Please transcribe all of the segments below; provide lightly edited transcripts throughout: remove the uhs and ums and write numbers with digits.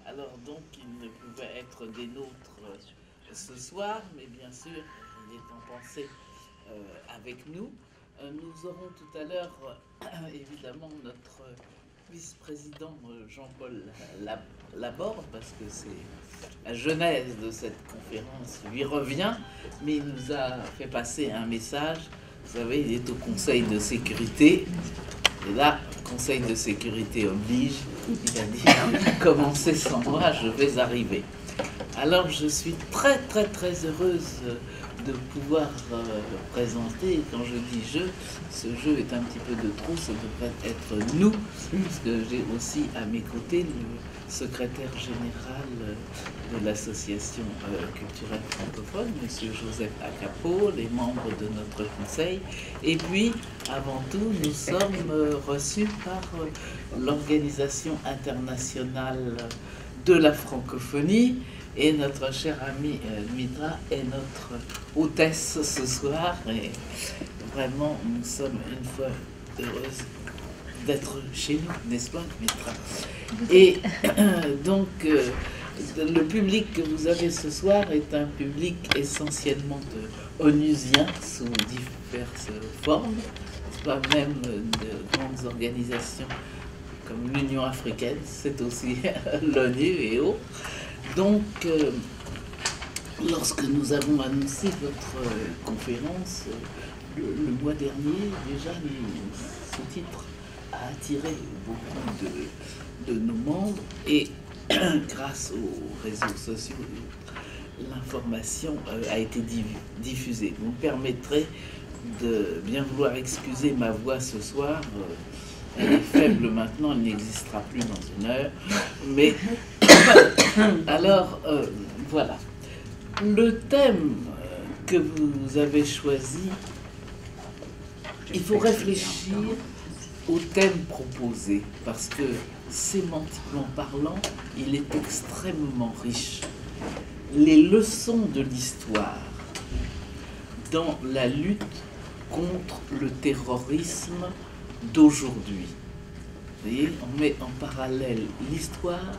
Alors donc, il ne pouvait être des nôtres ce soir, mais bien sûr, il est en pensée avec nous. Nous aurons tout à l'heure, évidemment, notre vice-président Jean-Paul Laborde, parce que c'est la genèse de cette conférence lui revient, mais il nous a fait passer un message. Vous savez, il est au Conseil de sécurité, et là, Conseil de sécurité oblige, il a dit « Commencez sans moi, je vais arriver ». Alors je suis très très très heureuse de pouvoir présenter. Quand je dis « je », ce « je » est un petit peu de trop, ça devrait être « nous », parce que j'ai aussi à mes côtés le secrétaire général de l'association culturelle francophone, M. Joseph Acapo, les membres de notre conseil, et puis avant tout nous sommes reçus par l'Organisation internationale de la francophonie, et notre chère amie Mitra est notre hôtesse ce soir, et vraiment nous sommes une fois heureuses d'être chez nous, n'est-ce pas Mitra? Et donc le public que vous avez ce soir est un public essentiellement onusien sous diverses formes, n'est-ce pas, même de grandes organisations comme l'Union africaine, c'est aussi l'ONU et autres. Donc, lorsque nous avons annoncé votre conférence le mois dernier, déjà ce titre a attiré beaucoup de nos membres, et grâce aux réseaux sociaux, l'information a été diffusée. Vous me permettrez de bien vouloir excuser ma voix ce soir. Elle est faible maintenant, elle n'existera plus dans une heure. Mais alors, voilà. Le thème que vous avez choisi, il faut réfléchir au thème proposé, parce que sémantiquement parlant, il est extrêmement riche. Les leçons de l'histoire dans la lutte contre le terrorisme d'aujourd'hui. Vous voyez, on met en parallèle l'histoire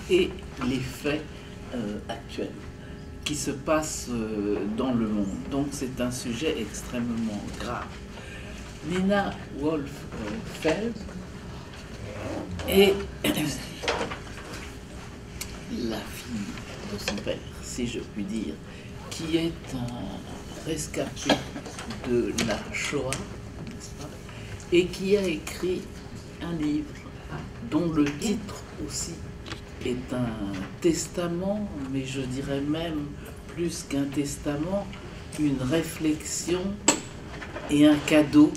et les faits actuels qui se passent dans le monde. Donc c'est un sujet extrêmement grave. Nina Wolff-Feld est la fille de son père, si je puis dire, qui est un rescapé de la Shoah, n'est-ce pas, et qui a écrit un livre dont le titre aussi est un testament, mais je dirais même plus qu'un testament, une réflexion et un cadeau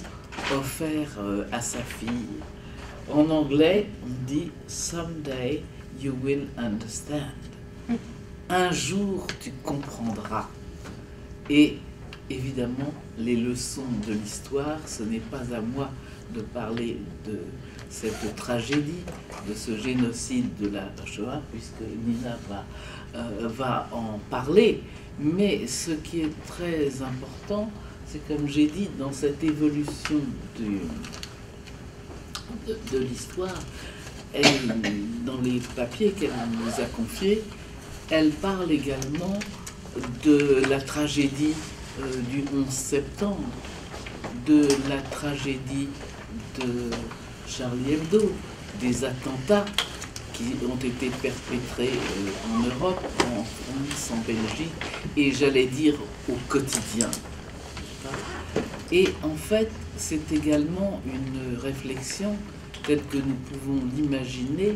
offert à sa fille. En anglais, on dit « Someday you will understand ». Un jour, tu comprendras. Et évidemment, les leçons de l'histoire, ce n'est pas à moi de parler de cette tragédie, de ce génocide de la Shoah, puisque Nina va en parler. Mais ce qui est très important, c'est, comme j'ai dit, dans cette évolution de l'histoire, dans les papiers qu'elle nous a confiés, elle parle également de la tragédie du 11 septembre, de la tragédie de Charlie Hebdo, des attentats qui ont été perpétrés en Europe, en France, en Belgique, et j'allais dire au quotidien. Et en fait, c'est également une réflexion telle que nous pouvons l'imaginer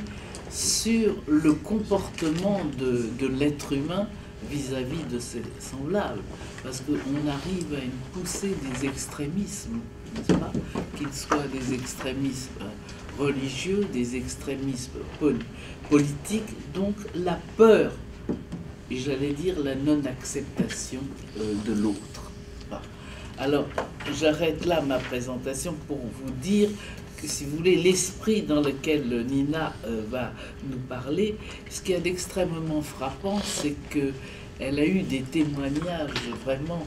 sur le comportement de l'être humain vis-à-vis de ses semblables. Parce qu'on arrive à une poussée des extrémismes, n'est-ce pas, qu'ils soient des extrémismes religieux, des extrémismes politiques, donc la peur, et j'allais dire la non-acceptation de l'autre. Alors, j'arrête là ma présentation pour vous dire que, si vous voulez, l'esprit dans lequel Nina va nous parler, ce qui est d'extrêmement frappant, c'est qu'elle a eu des témoignages vraiment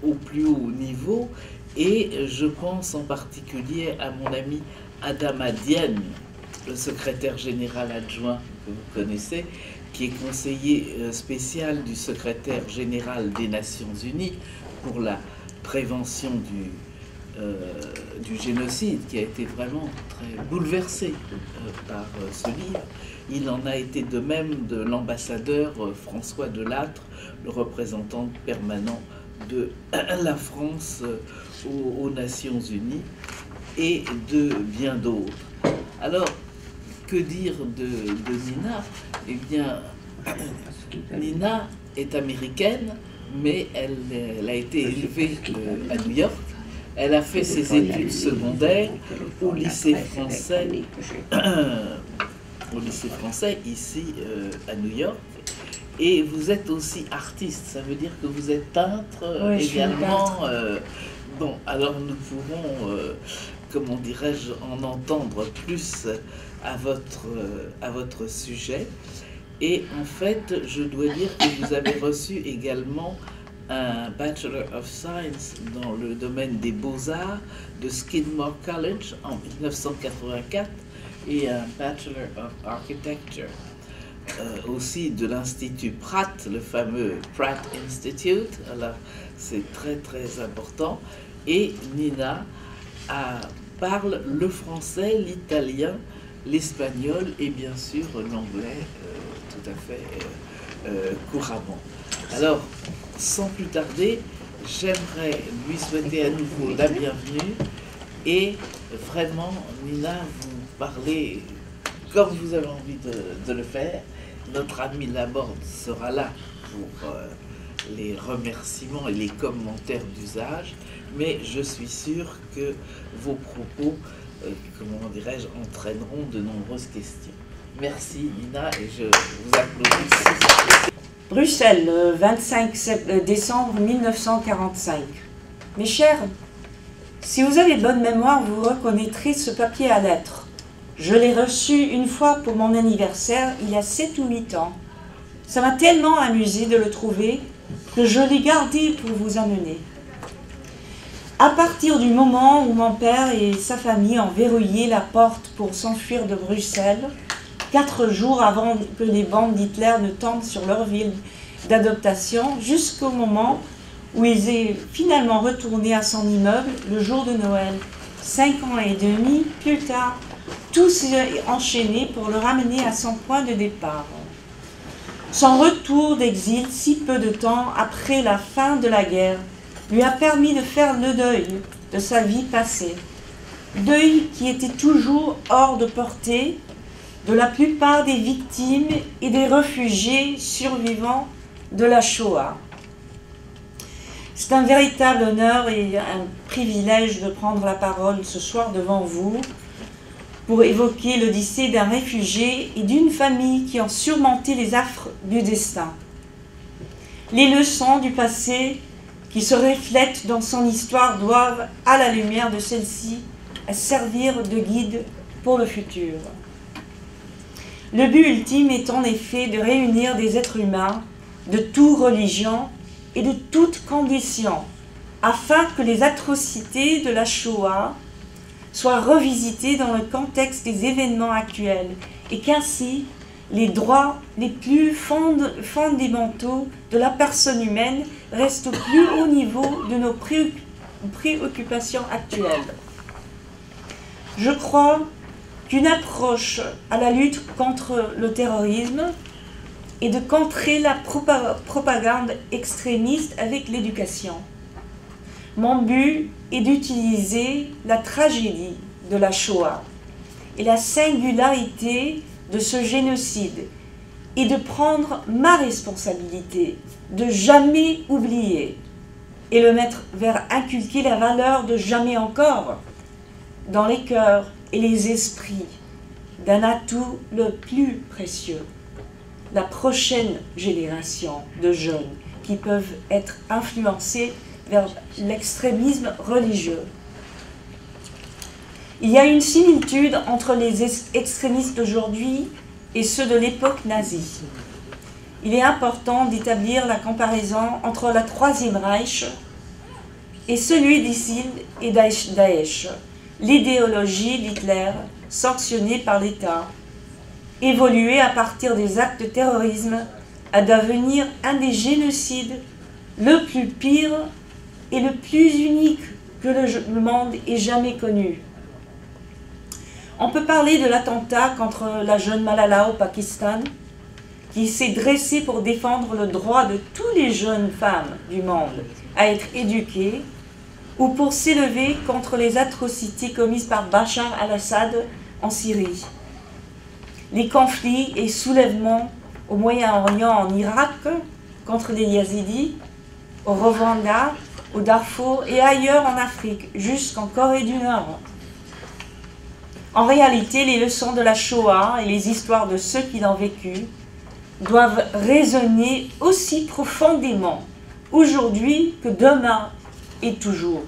au plus haut niveau, et je pense en particulier à mon ami Adama Diène, le secrétaire général adjoint que vous connaissez, qui est conseiller spécial du secrétaire général des Nations Unies pour la prévention du génocide, qui a été vraiment très bouleversé par ce livre. Il en a été de même de l'ambassadeur François Delattre, le représentant permanent de la France aux Nations Unies, et de bien d'autres. Alors, que dire de Nina? Eh bien, Nina est américaine, mais elle a été élevée à New York. Elle a fait ses études secondaires au lycée français, ici à New York. Et vous êtes aussi artiste, ça veut dire que vous êtes peintre également. Bon, alors nous pourrons, comment dirais-je, en entendre plus à votre sujet. Et en fait, je dois dire que vous avez reçu également un Bachelor of Science dans le domaine des beaux-arts de Skidmore College en 1984 et un Bachelor of Architecture aussi de l'Institut Pratt, le fameux Pratt Institute. Alors, c'est très très important. Et Nina parle le français, l'italien, l'espagnol et bien sûr l'anglais tout à fait couramment. Alors, sans plus tarder, j'aimerais lui souhaiter à nouveau la bienvenue et vraiment, Nina, vous parlez comme vous avez envie de le faire. Notre ami Laborde sera là pour les remerciements et les commentaires d'usage, mais je suis sûr que vos propos, comment dirais-je, entraîneront de nombreuses questions. Merci Nina et je vous applaudis. Bruxelles, le 25 décembre 1945. Mes chers, si vous avez bonne mémoire, vous reconnaîtrez ce papier à lettres. Je l'ai reçu une fois pour mon anniversaire, il y a 7 ou 8 ans. Ça m'a tellement amusé de le trouver que je l'ai gardé pour vous amener. À partir du moment où mon père et sa famille ont verrouillé la porte pour s'enfuir de Bruxelles, 4 jours avant que les bombes d'Hitler ne tombent sur leur ville d'adoption, jusqu'au moment où ils aient finalement retourné à son immeuble le jour de Noël. 5 ans et demi plus tard, tout s'est enchaîné pour le ramener à son point de départ. Son retour d'exil, si peu de temps après la fin de la guerre, lui a permis de faire le deuil de sa vie passée. Deuil qui était toujours hors de portée de la plupart des victimes et des réfugiés survivants de la Shoah. C'est un véritable honneur et un privilège de prendre la parole ce soir devant vous pour évoquer l'odyssée d'un réfugié et d'une famille qui ont surmonté les affres du destin. Les leçons du passé qui se reflètent dans son histoire doivent, à la lumière de celle-ci, servir de guide pour le futur. Le but ultime est en effet de réunir des êtres humains de toute religion et de toute condition, afin que les atrocités de la Shoah soient revisitées dans le contexte des événements actuels et qu'ainsi les droits les plus fondamentaux de la personne humaine restent au plus haut niveau de nos préoccupations actuelles. Je crois qu'une approche à la lutte contre le terrorisme est de contrer la propagande extrémiste avec l'éducation. Mon but est d'utiliser la tragédie de la Shoah et la singularité de ce génocide et de prendre ma responsabilité, de jamais oublier et le mettre vers inculquer la valeur de jamais encore dans les cœurs et les esprits d'un atout le plus précieux, la prochaine génération de jeunes qui peuvent être influencés vers l'extrémisme religieux. Il y a une similitude entre les extrémistes d'aujourd'hui et ceux de l'époque nazie. Il est important d'établir la comparaison entre la Troisième Reich et celui d'ISIL et Daesh, l'idéologie d'Hitler sanctionnés par l'État, évolué à partir des actes de terrorisme à devenir un des génocides le plus pire et le plus unique que le monde ait jamais connu. On peut parler de l'attentat contre la jeune Malala au Pakistan, qui s'est dressée pour défendre le droit de toutes les jeunes femmes du monde à être éduquées, ou pour s'élever contre les atrocités commises par Bachar al-Assad en Syrie. Les conflits et soulèvements au Moyen-Orient, en Irak, contre les Yazidis, au Rwanda, au Darfour et ailleurs en Afrique, jusqu'en Corée du Nord. En réalité, les leçons de la Shoah et les histoires de ceux qui l'ont vécu doivent résonner aussi profondément aujourd'hui que demain et toujours.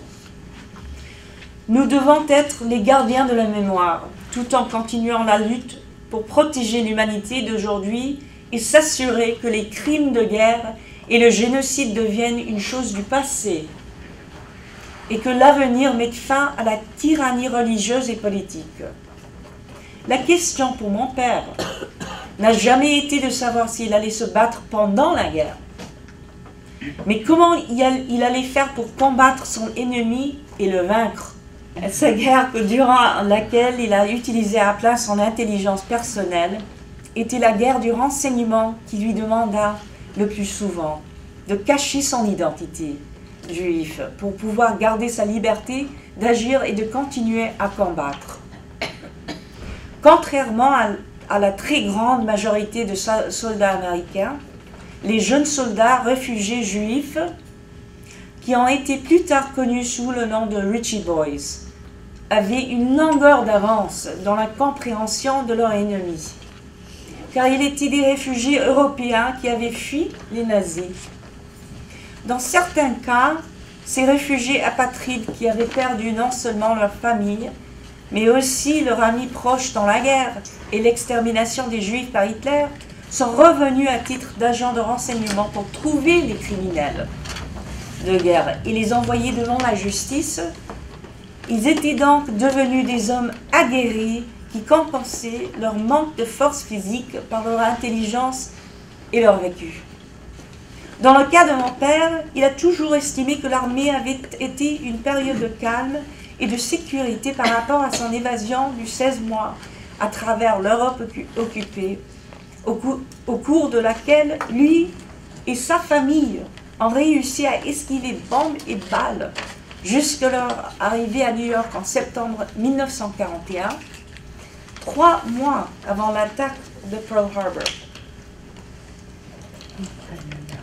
Nous devons être les gardiens de la mémoire, tout en continuant la lutte pour protéger l'humanité d'aujourd'hui et s'assurer que les crimes de guerre et le génocide deviennent une chose du passé et que l'avenir mette fin à la tyrannie religieuse et politique. La question pour mon père n'a jamais été de savoir s'il allait se battre pendant la guerre, mais comment il allait faire pour combattre son ennemi et le vaincre. Sa guerre, durant laquelle il a utilisé à plat son intelligence personnelle, était la guerre du renseignement qui lui demanda le plus souvent de cacher son identité juive pour pouvoir garder sa liberté d'agir et de continuer à combattre. Contrairement à la très grande majorité de soldats américains, les jeunes soldats réfugiés juifs, qui ont été plus tard connus sous le nom de Richie Boys, avaient une longueur d'avance dans la compréhension de leur ennemi, car ils étaient des réfugiés européens qui avaient fui les nazis. Dans certains cas, ces réfugiés apatrides qui avaient perdu non seulement leur famille, mais aussi leurs amis proches dans la guerre et l'extermination des Juifs par Hitler, sont revenus à titre d'agents de renseignement pour trouver les criminels de guerre et les envoyer devant la justice. Ils étaient donc devenus des hommes aguerris qui compensaient leur manque de force physique par leur intelligence et leur vécu. Dans le cas de mon père, il a toujours estimé que l'armée avait été une période de calme et de sécurité par rapport à son évasion du 16 mois à travers l'Europe occupée, au cours de laquelle lui et sa famille ont réussi à esquiver bombes et balles jusque leur arrivée à New York en septembre 1941, 3 mois avant l'attaque de Pearl Harbor.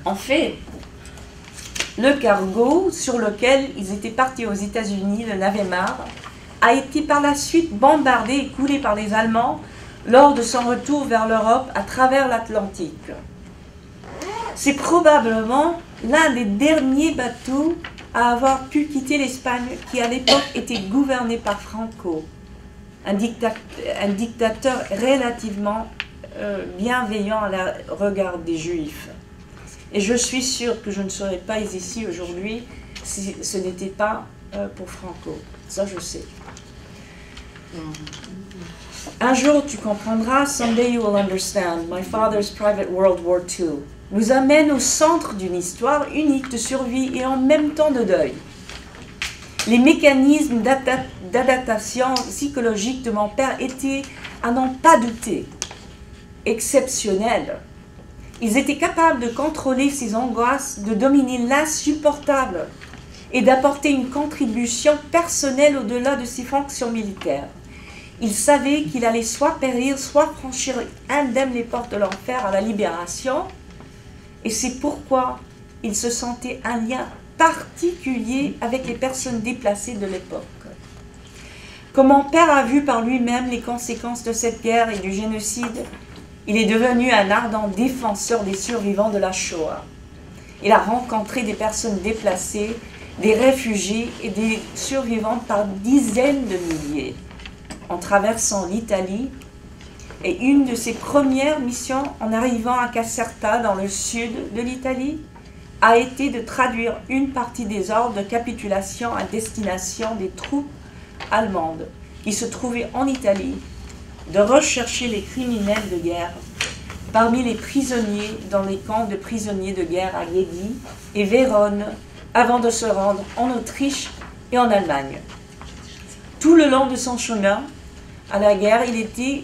En fait, le cargo sur lequel ils étaient partis aux États-Unis, le Navemar, a été par la suite bombardé et coulé par les Allemands lors de son retour vers l'Europe à travers l'Atlantique. C'est probablement l'un des derniers bateaux à avoir pu quitter l'Espagne, qui à l'époque était gouvernée par Franco, un dictateur relativement bienveillant à l'égard des Juifs. Et je suis sûre que je ne serais pas ici aujourd'hui si ce n'était pas pour Franco. Ça, je sais. Un jour, tu comprendras. Someday you will understand. My father's private World War II nous amène au centre d'une histoire unique de survie et en même temps de deuil. Les mécanismes d'adaptation psychologique de mon père étaient, à n'en pas douter, exceptionnels. Ils étaient capables de contrôler ses angoisses, de dominer l'insupportable et d'apporter une contribution personnelle au-delà de ses fonctions militaires. Ils savaient qu'il allait soit périr, soit franchir indemne les portes de l'enfer à la libération, et c'est pourquoi ils se sentaient un lien particulier avec les personnes déplacées de l'époque. Comme mon père a vu par lui-même les conséquences de cette guerre et du génocide, il est devenu un ardent défenseur des survivants de la Shoah. Il a rencontré des personnes déplacées, des réfugiés et des survivants par dizaines de milliers en traversant l'Italie. Et une de ses premières missions en arrivant à Caserta, dans le sud de l'Italie, a été de traduire une partie des ordres de capitulation à destination des troupes allemandes qui se trouvait en Italie, de rechercher les criminels de guerre parmi les prisonniers dans les camps de prisonniers de guerre à Gedi et Vérone, avant de se rendre en Autriche et en Allemagne. Tout le long de son chemin à la guerre, il était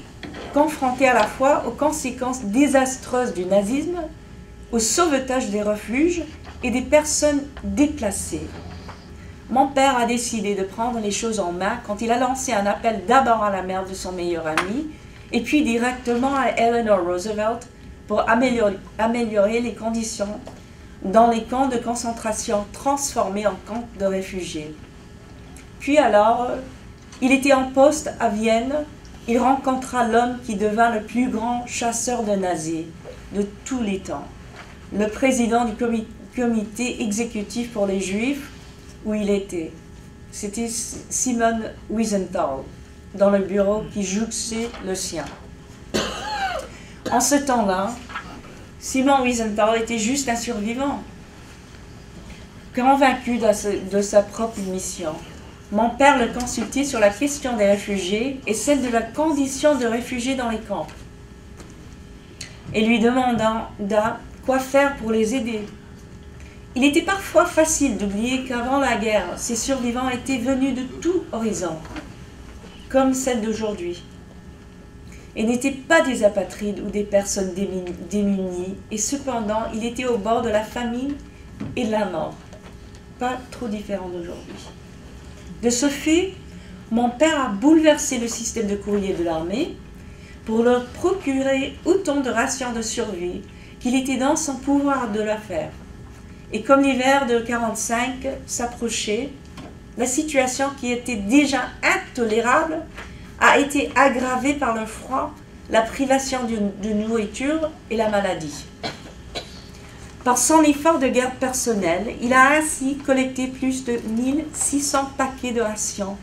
confronté à la fois aux conséquences désastreuses du nazisme, au sauvetage des refuges et des personnes déplacées. Mon père a décidé de prendre les choses en main quand il a lancé un appel d'abord à la mère de son meilleur ami et puis directement à Eleanor Roosevelt pour améliorer les conditions dans les camps de concentration transformés en camps de réfugiés. Puis alors, il était en poste à Vienne, il rencontra l'homme qui devint le plus grand chasseur de nazis de tous les temps, le président du comité exécutif pour les Juifs où il était. C'était Simon Wiesenthal, dans le bureau qui jouxtait le sien. En ce temps-là, Simon Wiesenthal était juste un survivant. Convaincu de sa propre mission, mon père le consultait sur la question des réfugiés et celle de la condition de réfugiés dans les camps, et lui demanda quoi faire pour les aider. Il était parfois facile d'oublier qu'avant la guerre, ces survivants étaient venus de tout horizon, comme celle d'aujourd'hui, et n'étaient pas des apatrides ou des personnes démunies, et cependant, il était au bord de la famine et de la mort, pas trop différent d'aujourd'hui. De ce fait, mon père a bouleversé le système de courrier de l'armée pour leur procurer autant de rations de survie qu'il était dans son pouvoir de le faire. Et comme l'hiver de 1945 s'approchait, la situation qui était déjà intolérable a été aggravée par le froid, la privation de nourriture et la maladie. Par son effort de guerre personnel, il a ainsi collecté plus de 1600 paquets de rations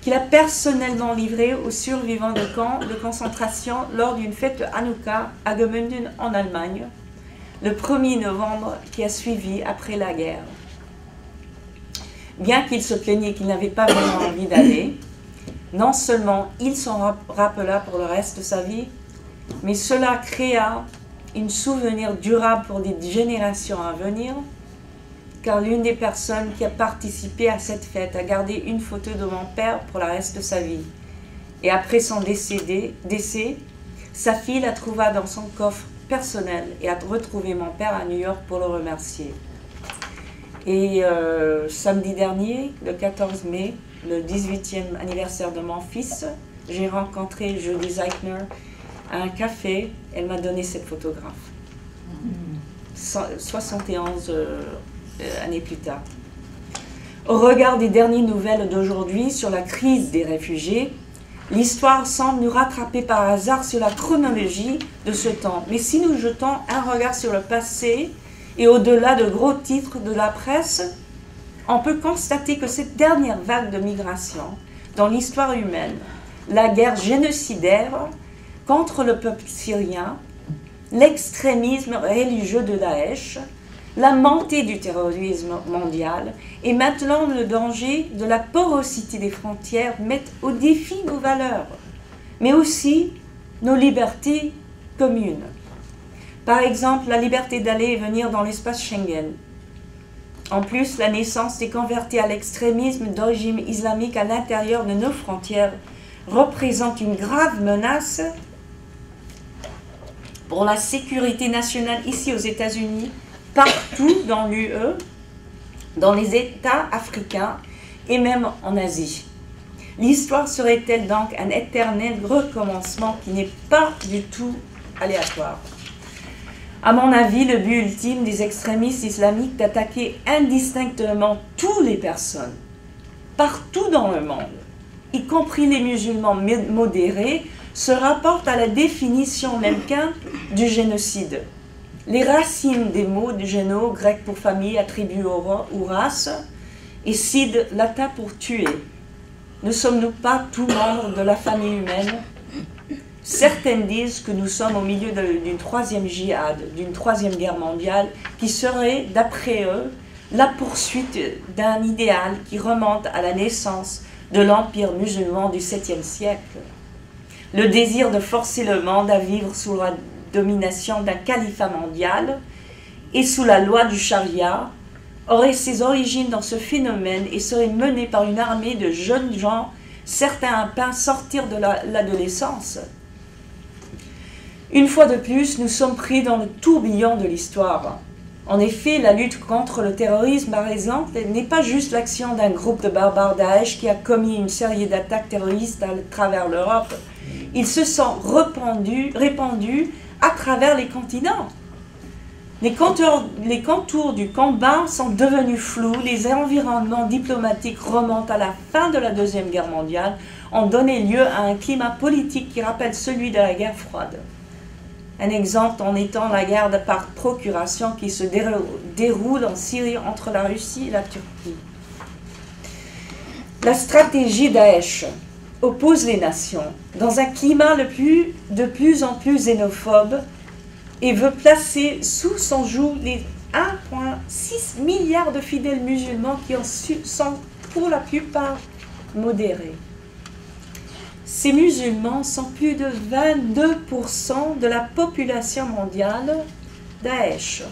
qu'il a personnellement livrés aux survivants de camps de concentration lors d'une fête de Hanouka à Gemünden en Allemagne, le 1er novembre qui a suivi après la guerre. Bien qu'il se plaignait qu'il n'avait pas vraiment envie d'aller, non seulement il s'en rappela pour le reste de sa vie, mais cela créa un souvenir durable pour des générations à venir, car l'une des personnes qui a participé à cette fête a gardé une photo de mon père pour le reste de sa vie. Et après son décès, sa fille la trouva dans son coffre personnel et a retrouvé mon père à New York pour le remercier. Et samedi dernier, le 14 mai, le 18e anniversaire de mon fils, j'ai rencontré Judy Zeichner à un café. Elle m'a donné cette photographe. 71 années plus tard. Au regard des dernières nouvelles d'aujourd'hui sur la crise des réfugiés, l'histoire semble nous rattraper par hasard sur la chronologie de ce temps. Mais si nous jetons un regard sur le passé et au-delà de gros titres de la presse, on peut constater que cette dernière vague de migration dans l'histoire humaine, la guerre génocidaire contre le peuple syrien, l'extrémisme religieux de Daesh, la montée du terrorisme mondial et maintenant le danger de la porosité des frontières mettent au défi nos valeurs, mais aussi nos libertés communes. Par exemple, la liberté d'aller et venir dans l'espace Schengen. En plus, la naissance des convertis à l'extrémisme d'origine islamique à l'intérieur de nos frontières représente une grave menace pour la sécurité nationale ici aux États-Unis, partout dans l'UE, dans les États africains et même en Asie. L'histoire serait-elle donc un éternel recommencement qui n'est pas du tout aléatoire? À mon avis, le but ultime des extrémistes islamiques d'attaquer indistinctement toutes les personnes, partout dans le monde, y compris les musulmans modérés, se rapporte à la définition même du génocide. Les racines des mots du géno, grec pour famille, attribut ou race, et sid, latin pour tuer. Ne sommes-nous pas tous membres de la famille humaine? Certaines disent que nous sommes au milieu d'une troisième djihad, d'une troisième guerre mondiale, qui serait, d'après eux, la poursuite d'un idéal qui remonte à la naissance de l'empire musulman du 7e siècle. Le désir de forcer le monde à vivre sous la domination d'un califat mondial et sous la loi du charia aurait ses origines dans ce phénomène et serait mené par une armée de jeunes gens, certains à peine sortir de l'adolescence. Une fois de plus, nous sommes pris dans le tourbillon de l'histoire. En effet, la lutte contre le terrorisme, par exemple, n'est pas juste l'action d'un groupe de barbares Daesh qui a commis une série d'attaques terroristes à travers l'Europe. Ils se sont répandus à travers les continents. Les contours du combat sont devenus flous, les environnements diplomatiques remontent à la fin de la Deuxième Guerre mondiale, ont donné lieu à un climat politique qui rappelle celui de la guerre froide. Un exemple en étant la guerre par procuration qui se déroule en Syrie entre la Russie et la Turquie. La stratégie Daesh oppose les nations dans un climat de plus en plus xénophobe et veut placer sous son joug les 1,6 milliard de fidèles musulmans qui sont pour la plupart modérés. Ces musulmans sont plus de 22% de la population mondiale. Daesh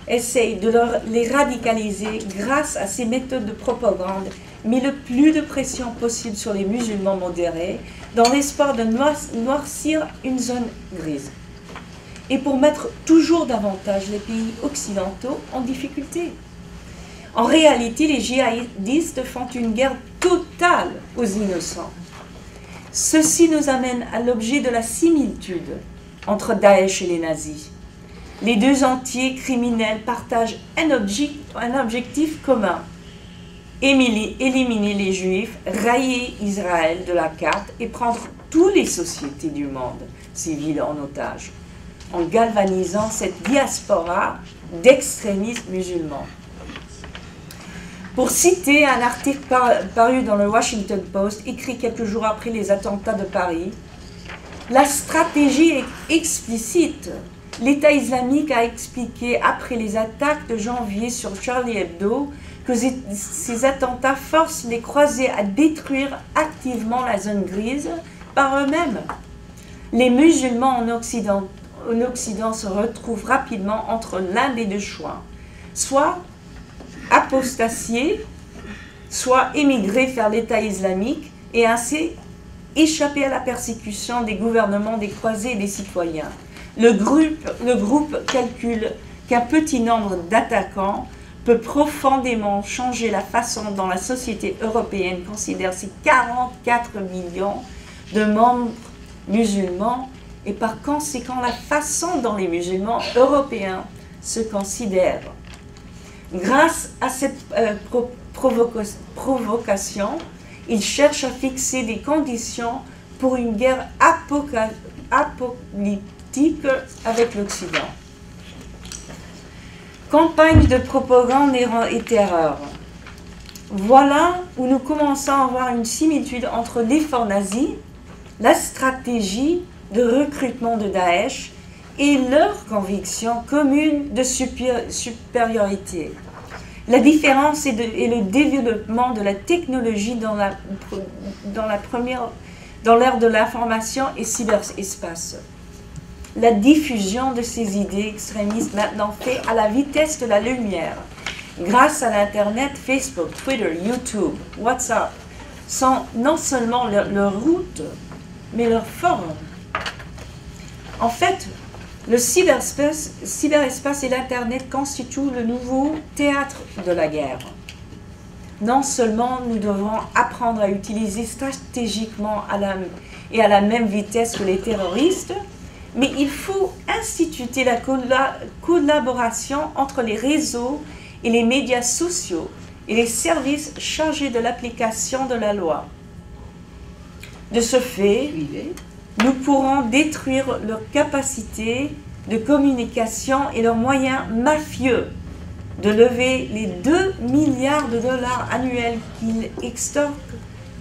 essaye de les radicaliser grâce à ces méthodes de propagande, met le plus de pression possible sur les musulmans modérés dans l'espoir de noircir une zone grise. Et pour mettre toujours davantage les pays occidentaux en difficulté. En réalité, les djihadistes font une guerre totale aux innocents. Ceci nous amène à l'objet de la similitude entre Daesh et les nazis. Les deux entiers criminels partagent un objectif commun: éliminer les Juifs, rayer Israël de la carte et prendre toutes les sociétés du monde civil en otage, en galvanisant cette diaspora d'extrémistes musulmans. Pour citer un article paru dans le Washington Post, écrit quelques jours après les attentats de Paris, la stratégie est explicite. L'État islamique a expliqué après les attaques de janvier sur Charlie Hebdo que ces attentats forcent les croisés à détruire activement la zone grise par eux-mêmes. Les musulmans en Occident se retrouvent rapidement entre l'un des deux choix, soit apostasier, soit émigrer vers l'État islamique et ainsi échapper à la persécution des gouvernements, des croisés et des citoyens. Le groupe calcule qu'un petit nombre d'attaquants peut profondément changer la façon dont la société européenne considère ses 44 millions de membres musulmans et par conséquent la façon dont les musulmans européens se considèrent. Grâce à cette provocation, ils cherchent à fixer des conditions pour une guerre apocalyptique avec l'Occident. Campagne de propagande et terreur. Voilà où nous commençons à avoir une similitude entre l'effort nazi, la stratégie de recrutement de Daesh et leur conviction commune de supériorité. La différence est le développement de la technologie dans l'ère de l'information et cyberespace. La diffusion de ces idées extrémistes maintenant fait à la vitesse de la lumière. Grâce à l'Internet, Facebook, Twitter, YouTube, WhatsApp sont non seulement leur route, mais leur forme. En fait, le cyberespace et l'Internet constituent le nouveau théâtre de la guerre. Non seulement nous devons apprendre à utiliser stratégiquement à la même vitesse que les terroristes, mais il faut instituer la collaboration entre les réseaux et les médias sociaux et les services chargés de l'application de la loi. De ce fait, nous pourrons détruire leur capacité de communication et leurs moyens mafieux de lever les 2 milliards de dollars annuels qu'ils extorquent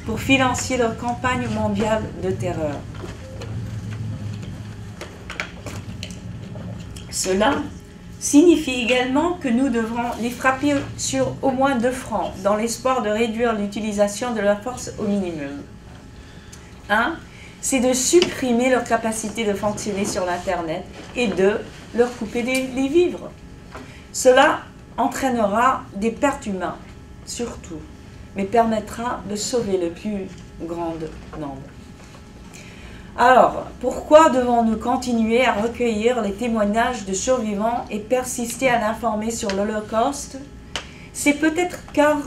pour financer leur campagne mondiale de terreur. signifie également que nous devrons les frapper sur au moins 2 fronts, dans l'espoir de réduire l'utilisation de la force au minimum. 1, c'est de supprimer leur capacité de fonctionner sur l'Internet, et 2, leur couper les vivres. Cela entraînera des pertes humaines, surtout, mais permettra de sauver le plus grand nombre. Alors, pourquoi devons-nous continuer à recueillir les témoignages de survivants et persister à l'informer sur l'Holocauste? C'est peut-être car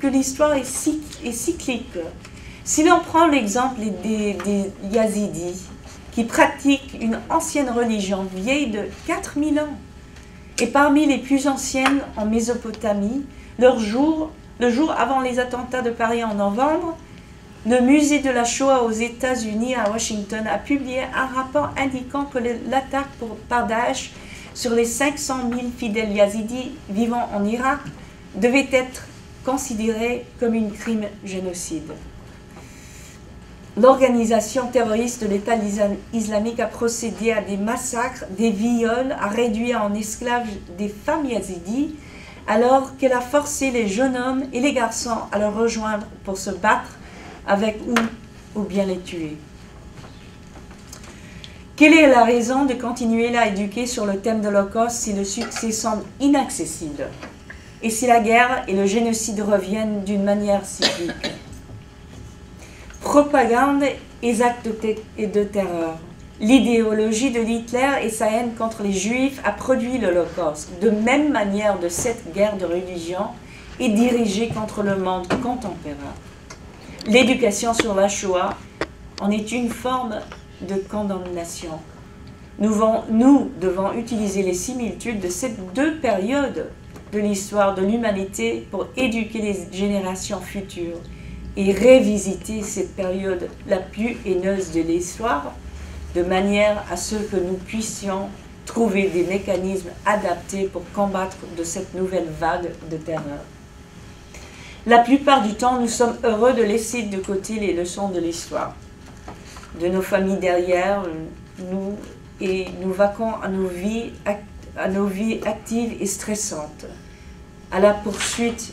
que l'histoire est cyclique. Si l'on prend l'exemple des Yazidis, qui pratiquent une ancienne religion vieille de 4000 ans, et parmi les plus anciennes en Mésopotamie, le jour avant les attentats de Paris en novembre, le musée de la Shoah aux États-Unis, à Washington, a publié un rapport indiquant que l'attaque par Daesh sur les 500 000 fidèles yazidis vivant en Irak devait être considérée comme un crime génocide. L'organisation terroriste de l'État islamique a procédé à des massacres, des viols, a réduit en esclaves des femmes yazidis, alors qu'elle a forcé les jeunes hommes et les garçons à le rejoindre pour se battre avec ou bien les tuer. Quelle est la raison de continuer à éduquer sur le thème de l'Holocauste si le succès semble inaccessible et si la guerre et le génocide reviennent d'une manière cyclique? Propagande et actes de terreur. L'idéologie de Hitler et sa haine contre les Juifs a produit l'Holocauste. De même manière de cette guerre de religion est dirigée contre le monde contemporain. L'éducation sur la Shoah en est une forme de condamnation. Nous devons utiliser les similitudes de ces 2 périodes de l'histoire de l'humanité pour éduquer les générations futures et révisiter cette période la plus haineuse de l'histoire de manière à ce que nous puissions trouver des mécanismes adaptés pour combattre de cette nouvelle vague de terreur. La plupart du temps, nous sommes heureux de laisser de côté les leçons de l'histoire, de nos familles derrière nous, et nous vaquons à nos vies actives et stressantes, à la poursuite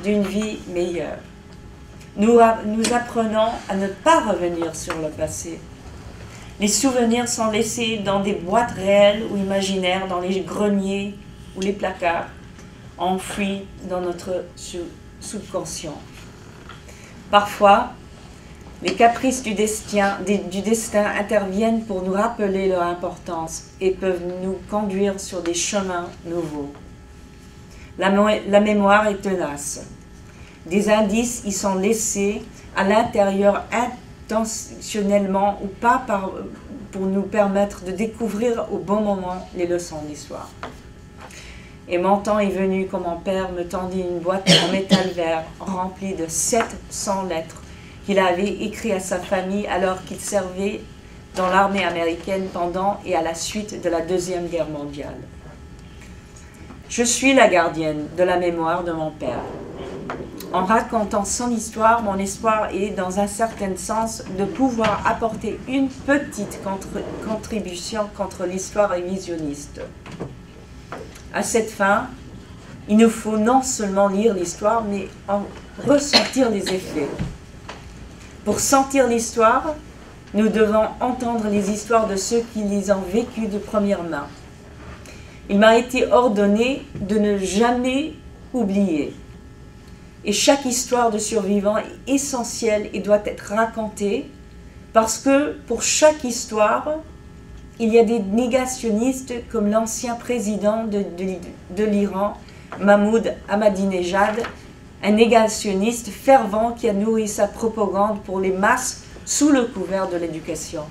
d'une vie meilleure. Nous apprenons à ne pas revenir sur le passé. Les souvenirs sont laissés dans des boîtes réelles ou imaginaires, dans les greniers ou les placards, enfouis dans notre subconscient. Parfois, les caprices du destin interviennent pour nous rappeler leur importance et peuvent nous conduire sur des chemins nouveaux. La mémoire est tenace. Des indices y sont laissés à l'intérieur intentionnellement ou pas pour nous permettre de découvrir au bon moment les leçons d'histoire. Et mon temps est venu quand mon père me tendit une boîte en métal vert remplie de 700 lettres qu'il avait écrites à sa famille alors qu'il servait dans l'armée américaine pendant et à la suite de la Deuxième Guerre mondiale. Je suis la gardienne de la mémoire de mon père. En racontant son histoire, mon espoir est, dans un certain sens, de pouvoir apporter une petite contribution contre l'histoire révisionniste. À cette fin, il nous faut non seulement lire l'histoire, mais en ressentir les effets. Pour sentir l'histoire, nous devons entendre les histoires de ceux qui les ont vécues de première main. Il m'a été ordonné de ne jamais oublier. Et chaque histoire de survivant est essentielle et doit être racontée parce que pour chaque histoire, il y a des négationnistes comme l'ancien président de l'Iran, Mahmoud Ahmadinejad, un négationniste fervent qui a nourri sa propagande pour les masses sous le couvert de l'éducation.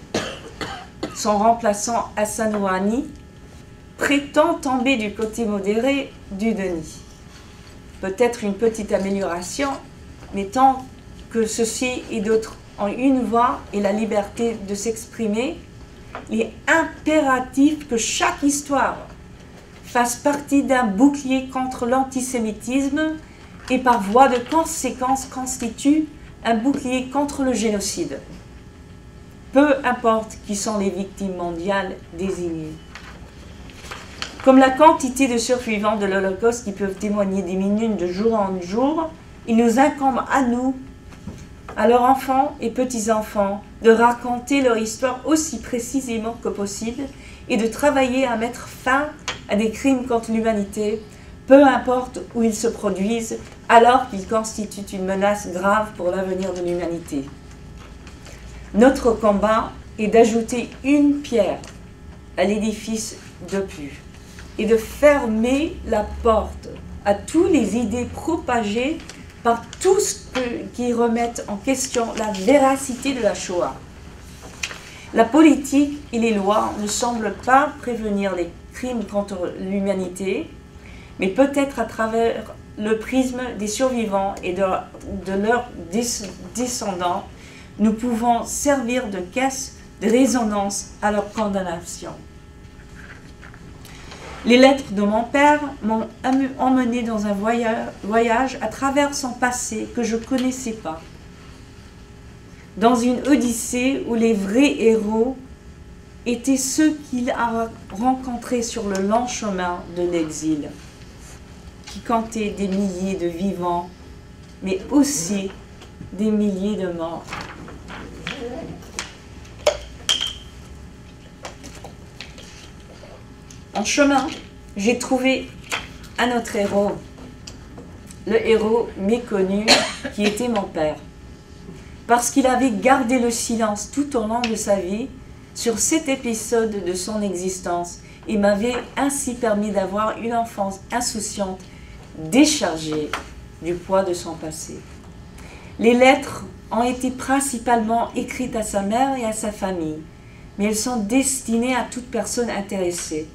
Son remplaçant Hassan Rouhani prétend tomber du côté modéré du déni. Peut-être une petite amélioration, mais tant que ceci et d'autres ont une voix et la liberté de s'exprimer, il est impératif que chaque histoire fasse partie d'un bouclier contre l'antisémitisme et par voie de conséquence constitue un bouclier contre le génocide. Peu importe qui sont les victimes mondiales désignées. Comme la quantité de survivants de l'Holocauste qui peuvent témoigner diminuent de jour en jour, il nous incombe à nous, à leurs enfants et petits-enfants, de raconter leur histoire aussi précisément que possible et de travailler à mettre fin à des crimes contre l'humanité, peu importe où ils se produisent, alors qu'ils constituent une menace grave pour l'avenir de l'humanité. Notre combat est d'ajouter une pierre à l'édifice de plus et de fermer la porte à toutes les idées propagées par tous qui remettent en question la véracité de la Shoah. La politique et les lois ne semblent pas prévenir les crimes contre l'humanité, mais peut-être à travers le prisme des survivants et de leurs descendants, nous pouvons servir de caisse de résonance à leur condamnation. Les lettres de mon père m'ont emmené dans un voyage à travers son passé que je ne connaissais pas. Dans une odyssée où les vrais héros étaient ceux qu'il a rencontrés sur le long chemin de l'exil, qui comptaient des milliers de vivants, mais aussi des milliers de morts. En chemin, j'ai trouvé un autre héros, le héros méconnu qui était mon père. Parce qu'il avait gardé le silence tout au long de sa vie sur cet épisode de son existence et m'avait ainsi permis d'avoir une enfance insouciante, déchargée du poids de son passé. Les lettres ont été principalement écrites à sa mère et à sa famille, mais elles sont destinées à toute personne intéressée.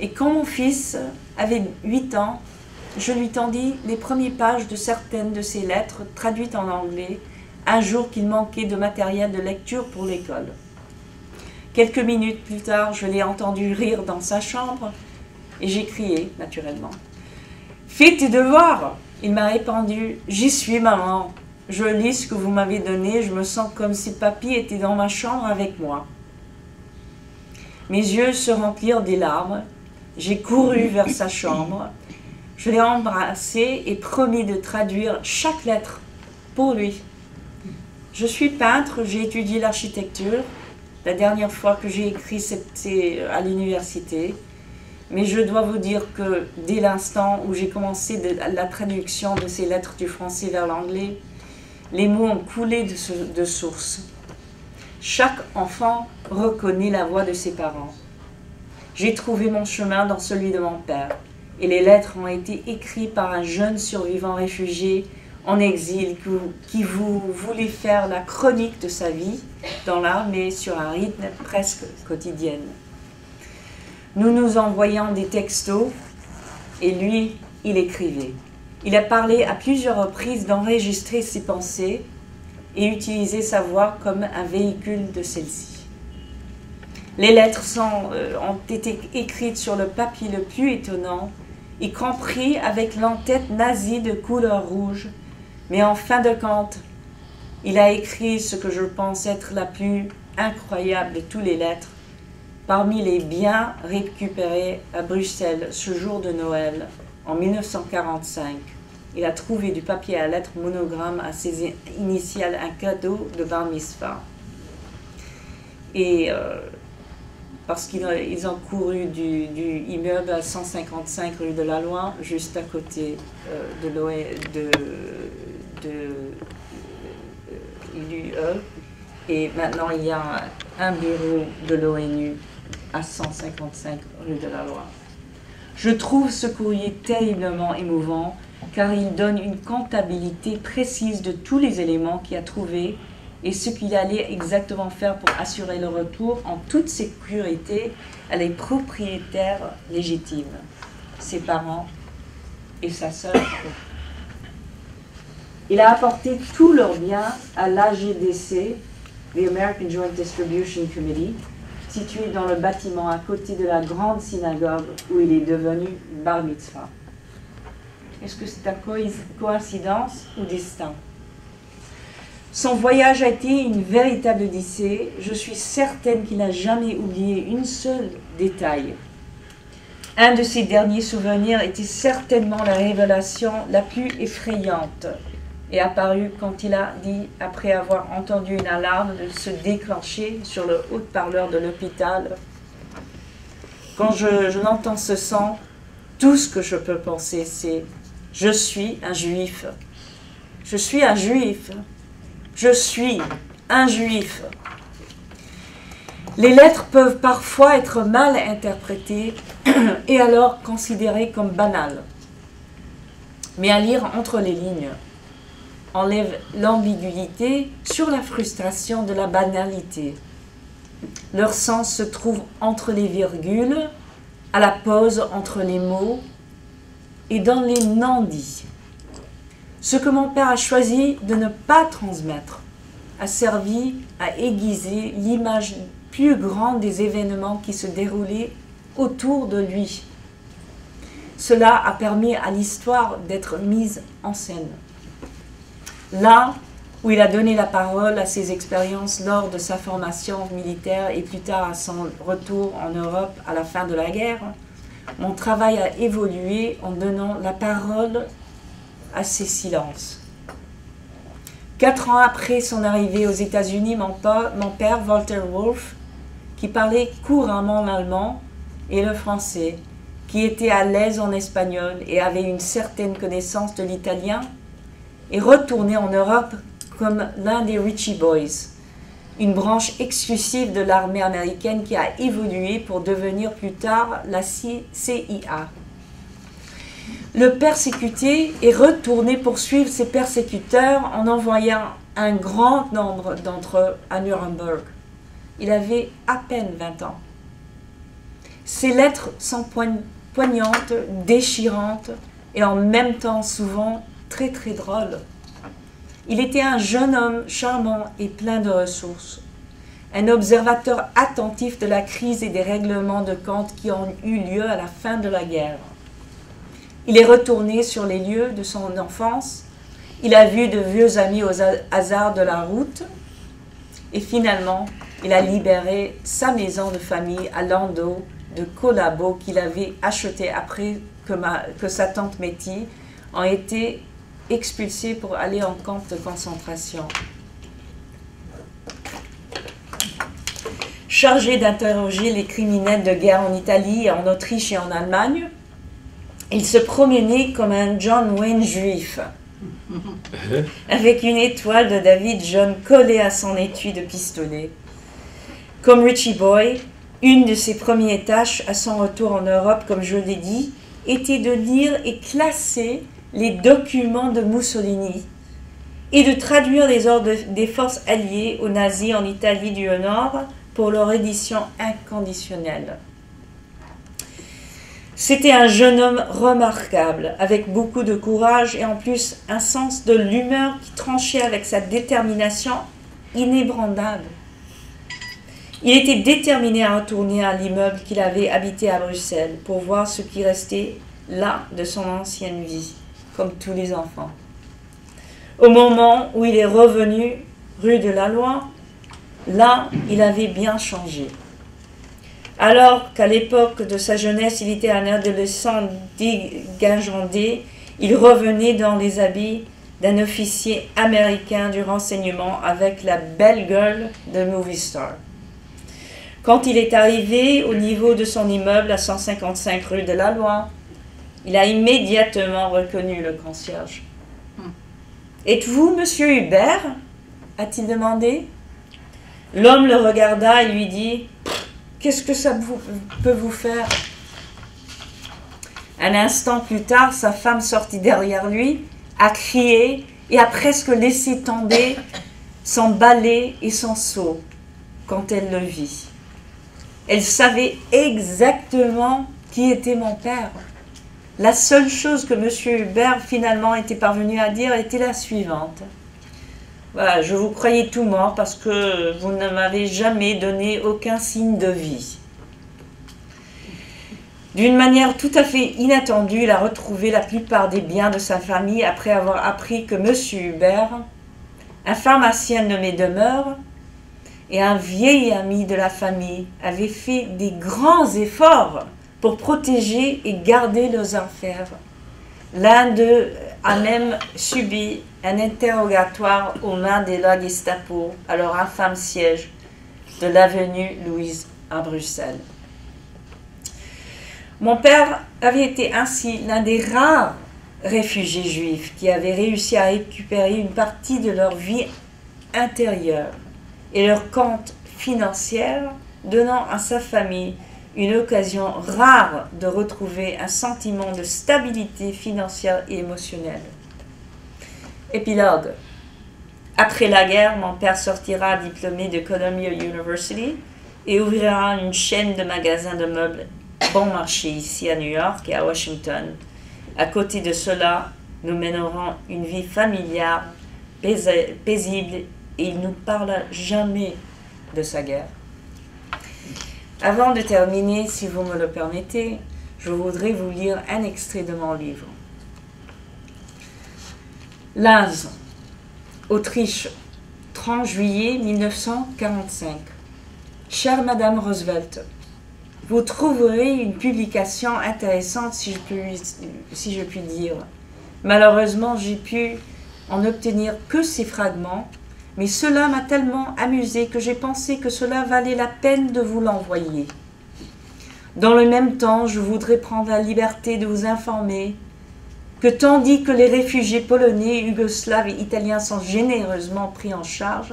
Et quand mon fils avait 8 ans, je lui tendis les premières pages de certaines de ses lettres traduites en anglais, un jour qu'il manquait de matériel de lecture pour l'école. Quelques minutes plus tard, je l'ai entendu rire dans sa chambre et j'ai crié, naturellement. « Fais tes devoirs !» Il m'a répondu « J'y suis, maman. Je lis ce que vous m'avez donné, je me sens comme si papy était dans ma chambre avec moi. » Mes yeux se remplirent des larmes. J'ai couru vers sa chambre. Je l'ai embrassé et promis de traduire chaque lettre pour lui. Je suis peintre, j'ai étudié l'architecture. La dernière fois que j'ai écrit, c'était à l'université. Mais je dois vous dire que dès l'instant où j'ai commencé la traduction de ces lettres du français vers l'anglais, les mots ont coulé de source. Chaque enfant reconnaît la voix de ses parents. J'ai trouvé mon chemin dans celui de mon père, et les lettres ont été écrites par un jeune survivant réfugié en exil qui voulait faire la chronique de sa vie dans l'armée sur un rythme presque quotidien. Nous nous envoyions des textos, et lui, il écrivait. Il a parlé à plusieurs reprises d'enregistrer ses pensées et utiliser sa voix comme un véhicule de celle-ci. Les lettres ont été écrites sur le papier le plus étonnant, y compris avec l'entête nazie de couleur rouge, mais en fin de compte, il a écrit ce que je pense être la plus incroyable de toutes les lettres, parmi les biens récupérés à Bruxelles ce jour de Noël en 1945. Il a trouvé du papier à lettres monogramme à ses initiales, un cadeau de bar mitzvah. Et parce qu'ils ont couru du immeuble à 155 rue de la Loi, juste à côté de l'UE. Et maintenant, il y a un bureau de l'ONU à 155 rue de la Loi. Je trouve ce courrier terriblement émouvant, car il donne une comptabilité précise de tous les éléments qu'il a trouvés et ce qu'il allait exactement faire pour assurer le retour en toute sécurité à les propriétaires légitimes, ses parents et sa sœur. Il a apporté tous leurs biens à l'AGDC, the American Joint Distribution Committee, situé dans le bâtiment à côté de la grande synagogue où il est devenu bar mitzvah. Est-ce que c'est une coïncidence ou destin? Son voyage a été une véritable odyssée. Je suis certaine qu'il n'a jamais oublié une seule détail. Un de ses derniers souvenirs était certainement la révélation la plus effrayante et apparue quand il a dit, après avoir entendu une alarme se déclencher sur le haut-parleur de l'hôpital. Quand je l'entends ce son, tout ce que je peux penser, c'est « Je suis un juif. Je suis un juif. Je suis un juif. » Les lettres peuvent parfois être mal interprétées et alors considérées comme banales. Mais à lire entre les lignes, enlève l'ambiguïté sur la frustration de la banalité. Leur sens se trouve entre les virgules, à la pause entre les mots et dans les non-dits. Ce que mon père a choisi de ne pas transmettre a servi à aiguiser l'image plus grande des événements qui se déroulaient autour de lui. Cela a permis à l'histoire d'être mise en scène. Là où il a donné la parole à ses expériences lors de sa formation militaire et plus tard à son retour en Europe à la fin de la guerre, mon travail a évolué en donnant la parole à ses silences. 4 ans après son arrivée aux États-Unis, mon père, Walter Wolf, qui parlait couramment l'allemand et le français, qui était à l'aise en espagnol et avait une certaine connaissance de l'italien, est retourné en Europe comme l'un des Richie Boys, une branche exclusive de l'armée américaine qui a évolué pour devenir plus tard la CIA. Le persécuté est retourné poursuivre ses persécuteurs en envoyant un grand nombre d'entre eux à Nuremberg. Il avait à peine 20 ans. Ses lettres sont poignantes, déchirantes et en même temps souvent très très drôles. Il était un jeune homme charmant et plein de ressources, un observateur attentif de la crise et des règlements de compte qui ont eu lieu à la fin de la guerre. Il est retourné sur les lieux de son enfance, il a vu de vieux amis aux hasards de la route et finalement, il a libéré sa maison de famille à Landau de Collabo qu'il avait achetée après que sa tante Métis a été expulsée pour aller en camp de concentration. Chargé d'interroger les criminels de guerre en Italie, en Autriche et en Allemagne, il se promenait comme un John Wayne juif, avec une étoile de David John collée à son étui de pistolet. Comme Richie Boy, une de ses premières tâches à son retour en Europe, comme je l'ai dit, était de lire et classer les documents de Mussolini et de traduire les ordres des forces alliées aux nazis en Italie du Nord pour leur édition inconditionnelle. C'était un jeune homme remarquable, avec beaucoup de courage et en plus un sens de l'humeur qui tranchait avec sa détermination inébranlable. Il était déterminé à retourner à l'immeuble qu'il avait habité à Bruxelles pour voir ce qui restait là de son ancienne vie, comme tous les enfants. Au moment où il est revenu rue de la Loi, là, il avait bien changé. Alors qu'à l'époque de sa jeunesse, il était un adolescent dégingandé, il revenait dans les habits d'un officier américain du renseignement avec la belle gueule de movie star. Quand il est arrivé au niveau de son immeuble à 155 rue de la Loi, il a immédiatement reconnu le concierge. « Êtes-vous monsieur Hubert ?» a-t-il demandé. L'homme le regarda et lui dit « Qu'est-ce que ça peut vous faire ?» Un instant plus tard, sa femme sortit derrière lui, a crié et a presque laissé tomber son balai et son seau quand elle le vit. Elle savait exactement qui était mon père. La seule chose que M. Hubert finalement était parvenu à dire était la suivante. Voilà, je vous croyais tout mort parce que vous ne m'avez jamais donné aucun signe de vie. D'une manière tout à fait inattendue, il a retrouvé la plupart des biens de sa famille après avoir appris que M. Hubert, un pharmacien nommé Demeure, et un vieil ami de la famille, avait fait des grands efforts pour protéger et garder leurs affaires. L'un d'eux a même subi un interrogatoire aux mains de la Gestapo à leur infâme siège de l'avenue Louise à Bruxelles. Mon père avait été ainsi l'un des rares réfugiés juifs qui avaient réussi à récupérer une partie de leur vie intérieure et leur compte financier, donnant à sa famille une occasion rare de retrouver un sentiment de stabilité financière et émotionnelle. Épilogue. Après la guerre, mon père sortira diplômé de Columbia University et ouvrira une chaîne de magasins de meubles bon marché ici à New York et à Washington. À côté de cela, nous mènerons une vie familiale, paisible, et il ne parle jamais de sa guerre. Avant de terminer, si vous me le permettez, je voudrais vous lire un extrait de mon livre. Linz, Autriche, 30 juillet 1945. Chère Madame Roosevelt, vous trouverez une publication intéressante si je puis dire. Malheureusement, j'ai pu en obtenir que ces fragments, mais cela m'a tellement amusé que j'ai pensé que cela valait la peine de vous l'envoyer. Dans le même temps, je voudrais prendre la liberté de vous informer que tandis que les réfugiés polonais, yougoslaves et italiens sont généreusement pris en charge,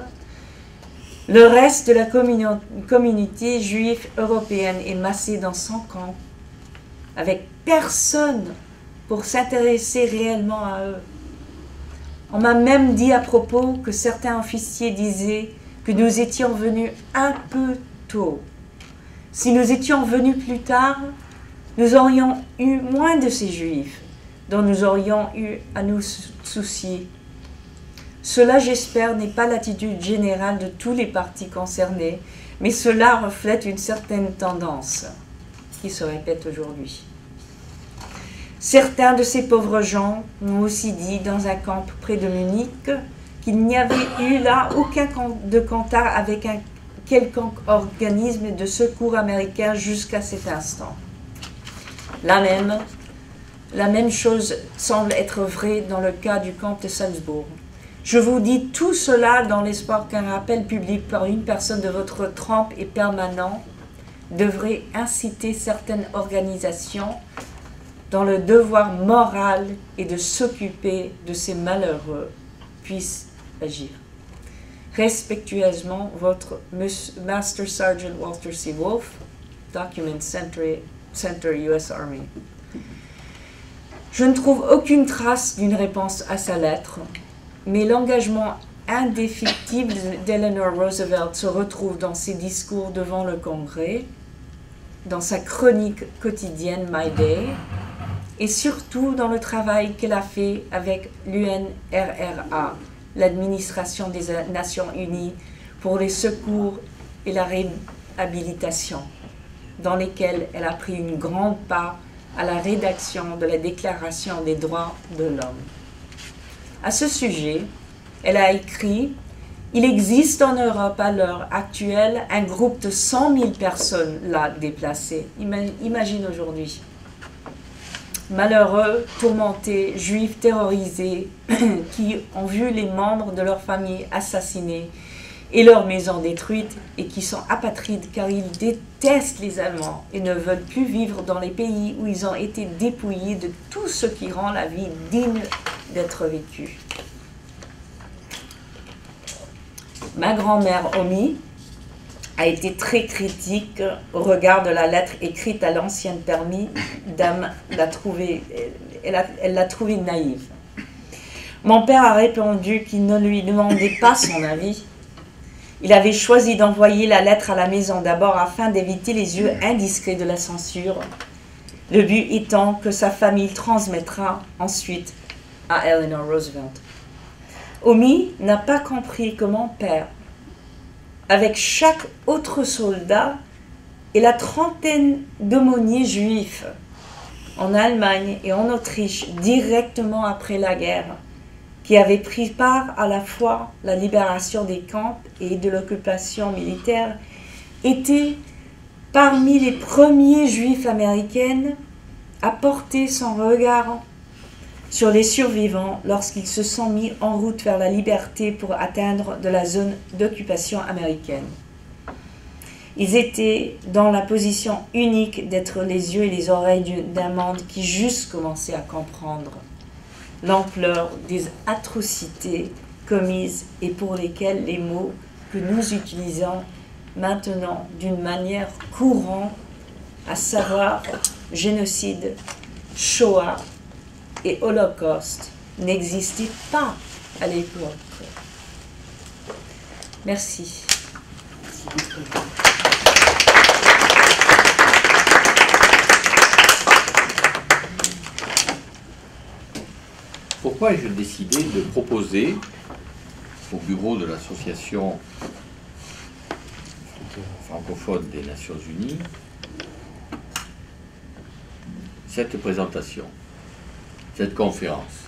le reste de la communauté juive européenne est massé dans son camp, avec personne pour s'intéresser réellement à eux. On m'a même dit à propos que certains officiers disaient que nous étions venus un peu tôt. Si nous étions venus plus tard, nous aurions eu moins de ces juifs dont nous aurions eu à nous soucier. Cela, j'espère, n'est pas l'attitude générale de tous les partis concernés, mais cela reflète une certaine tendance qui se répète aujourd'hui. Certains de ces pauvres gens m'ont aussi dit dans un camp près de Munich qu'il n'y avait eu là aucun de contact avec un quelconque organisme de secours américain jusqu'à cet instant. La même chose semble être vraie dans le cas du camp de Salzbourg. Je vous dis tout cela dans l'espoir qu'un rappel public par une personne de votre trempe et permanent devrait inciter certaines organisations dont le devoir moral est de s'occuper de ces malheureux puissent agir. Respectueusement, votre Master Sergeant Walter C. Wolf, Document Center US Army. Je ne trouve aucune trace d'une réponse à sa lettre, mais l'engagement indéfectible d'Eleanor Roosevelt se retrouve dans ses discours devant le Congrès, dans sa chronique quotidienne My Day, et surtout dans le travail qu'elle a fait avec l'UNRRA, l'Administration des Nations Unies pour les secours et la réhabilitation, dans lesquels elle a pris une grande part à la rédaction de la Déclaration des droits de l'homme. À ce sujet, elle a écrit « Il existe en Europe à l'heure actuelle un groupe de 100 000 personnes là déplacées. » Imagine aujourd'hui. Malheureux, tourmentés, juifs terrorisés qui ont vu les membres de leur famille assassinés et leurs maisons détruites et qui sont apatrides car ils détestent les Allemands et ne veulent plus vivre dans les pays où ils ont été dépouillés de tout ce qui rend la vie digne d'être vécue. Ma grand-mère Omi a été très critique au regard de la lettre écrite à l'ancienne permis dame. Elle l'a trouvée naïve. Mon père a répondu qu'il ne lui demandait pas son avis. Il avait choisi d'envoyer la lettre à la maison d'abord afin d'éviter les yeux indiscrets de la censure, le but étant que sa famille transmettra ensuite à Eleanor Roosevelt. Omi n'a pas compris que mon père, avec chaque autre soldat et la trentaine d'aumôniers juifs en Allemagne et en Autriche directement après la guerre, qui avaient pris part à la fois la libération des camps et de l'occupation militaire, était parmi les premiers juifs américains à porter son regard sur les survivants lorsqu'ils se sont mis en route vers la liberté pour atteindre de la zone d'occupation américaine. Ils étaient dans la position unique d'être les yeux et les oreilles d'un monde qui juste commençait à comprendre l'ampleur des atrocités commises et pour lesquelles les mots que nous utilisons maintenant d'une manière courante, à savoir génocide, Shoah et Holocauste, n'existaient pas à l'époque. Merci. Pourquoi ai-je décidé de proposer au bureau de l'association francophone des Nations Unies cette présentation, cette conférence?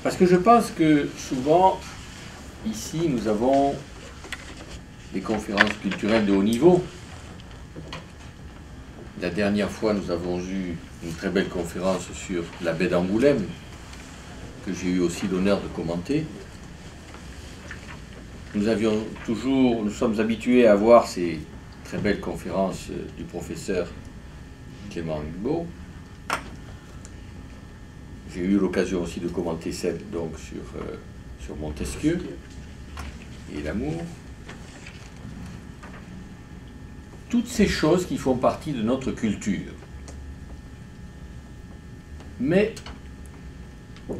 Parce que je pense que souvent, ici, nous avons des conférences culturelles de haut niveau. La dernière fois, nous avons eu une très belle conférence sur la baie d'Angoulême, que j'ai eu aussi l'honneur de commenter. Nous sommes habitués à voir ces très belles conférences du professeur Clément Hugbo. J'ai eu l'occasion aussi de commenter celle donc sur Montesquieu et l'amour. Toutes ces choses qui font partie de notre culture. Mais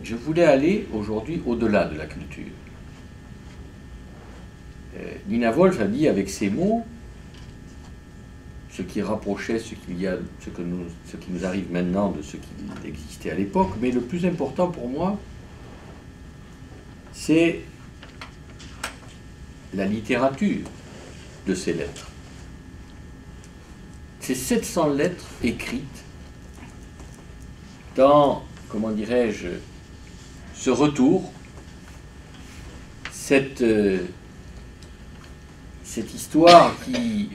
je voulais aller aujourd'hui au-delà de la culture. Nina Wolf a dit avec ces mots ce qui rapprochait ce qui nous arrive maintenant de ce qui existait à l'époque, mais le plus important pour moi, c'est la littérature de ces lettres. Ces 700 lettres écrites dans, comment dirais-je, ce retour, cette histoire qui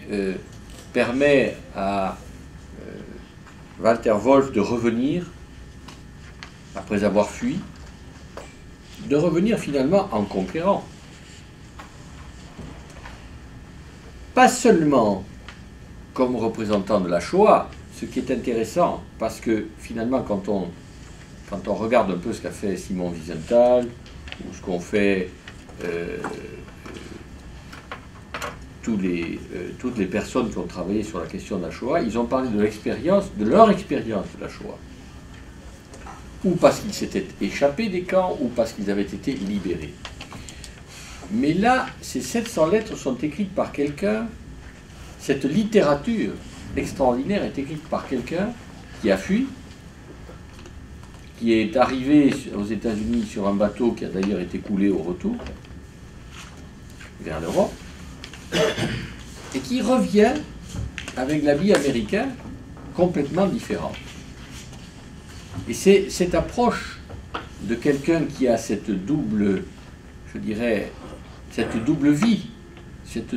permet à Walter Wolf de revenir, après avoir fui, de revenir finalement en conquérant. Pas seulement comme représentant de la Shoah, ce qui est intéressant, parce que finalement, quand on regarde un peu ce qu'a fait Simon Wiesenthal, ou ce qu'ont fait toutes les personnes qui ont travaillé sur la question de la Shoah, ils ont parlé de leur expérience de la Shoah. Ou parce qu'ils s'étaient échappés des camps, ou parce qu'ils avaient été libérés. Mais là, ces 700 lettres sont écrites par quelqu'un. Cette littérature extraordinaire est écrite par quelqu'un qui a fui, qui est arrivé aux États-Unis sur un bateau qui a d'ailleurs été coulé au retour vers l'Europe, et qui revient avec l'habit américain complètement différent. Et c'est cette approche de quelqu'un qui a cette double, je dirais, cette double vie, cette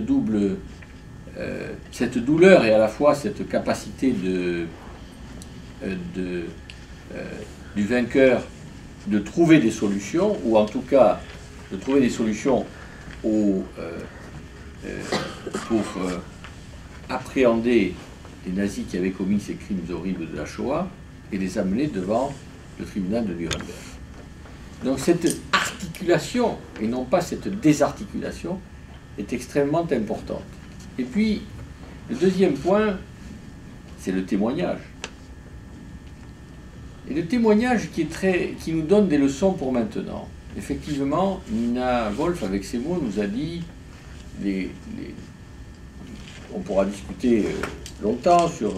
douleur et à la fois cette capacité du vainqueur de trouver des solutions, ou en tout cas de trouver des solutions pour appréhender les nazis qui avaient commis ces crimes horribles de la Shoah et les amener devant le tribunal de Nuremberg. Donc cette articulation, et non pas cette désarticulation, est extrêmement importante. Et puis, le deuxième point, c'est le témoignage. Et le témoignage qui nous donne des leçons pour maintenant. Effectivement, Nina Wolf, avec ses mots, nous a dit, on pourra discuter longtemps sur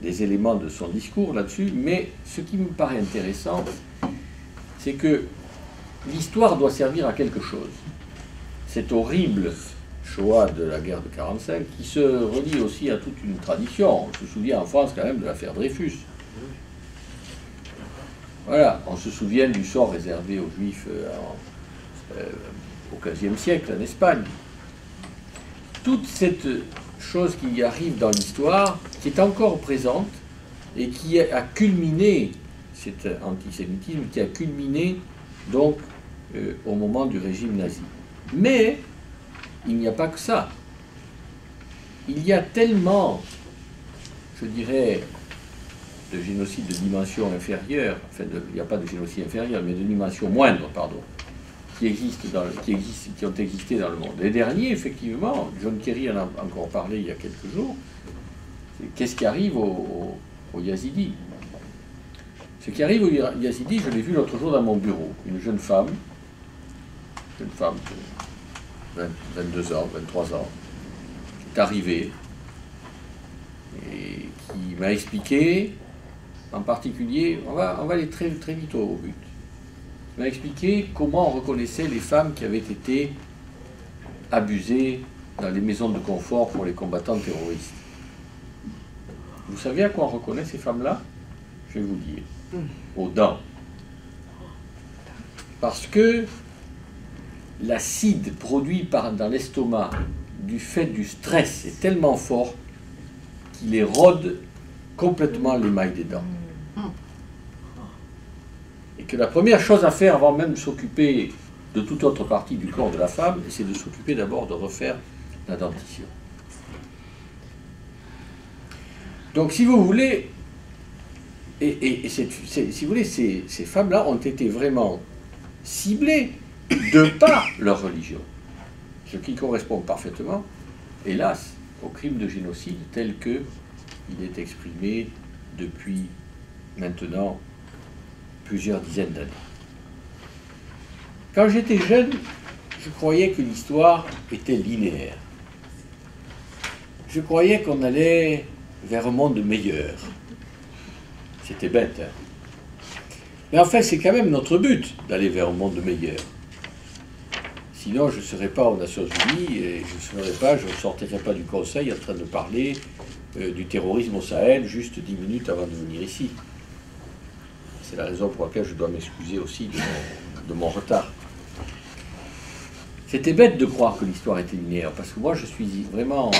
des éléments de son discours là-dessus, mais ce qui me paraît intéressant, c'est que l'histoire doit servir à quelque chose. Cette horrible Shoah de la guerre de 1945, qui se relie aussi à toute une tradition. On se souvient en France quand même de l'affaire Dreyfus. Voilà, on se souvient du sort réservé aux Juifs au XVe siècle en Espagne. Toute cette chose qui arrive dans l'histoire, qui est encore présente et qui a culminé, cet antisémitisme qui a culminé donc au moment du régime nazi. Mais il n'y a pas que ça. Il y a tellement, je dirais, de génocide de dimension inférieure, enfin il n'y a pas de génocide inférieur, mais de dimension moindre, pardon, qui ont existé dans le monde. Les derniers, effectivement, John Kerry en a encore parlé il y a quelques jours, qu'est-ce qui arrive aux Yazidis? Ce qui arrive aux Yazidis, je l'ai vu l'autre jour dans mon bureau, une jeune femme de 22 ans, 23 ans, qui est arrivée et qui m'a expliqué, en particulier, on va aller très, très vite au but, m'a expliqué comment on reconnaissait les femmes qui avaient été abusées dans les maisons de confort pour les combattants terroristes. Vous savez à quoi on reconnaît ces femmes-là? Je vais vous dire. Aux dents. Parce que l'acide produit dans l'estomac du fait du stress est tellement fort qu'il érode complètement l'émail des dents. Et que la première chose à faire avant même de s'occuper de toute autre partie du corps de la femme, c'est de s'occuper d'abord de refaire la dentition. Donc si vous voulez, si vous voulez, ces femmes-là ont été vraiment ciblées de par leur religion, ce qui correspond parfaitement, hélas, au crime de génocide tel que il est exprimé depuis maintenant plusieurs dizaines d'années. Quand j'étais jeune, je croyais que l'histoire était linéaire. Je croyais qu'on allait vers un monde meilleur. C'était bête, hein? Mais en fait, c'est quand même notre but d'aller vers un monde meilleur. Sinon, je ne serais pas aux Nations Unies et je ne sortirais pas du Conseil en train de parler du terrorisme au Sahel juste 10 minutes avant de venir ici. C'est la raison pour laquelle je dois m'excuser aussi de mon retard. C'était bête de croire que l'histoire était linéaire, parce que moi je suis vraiment,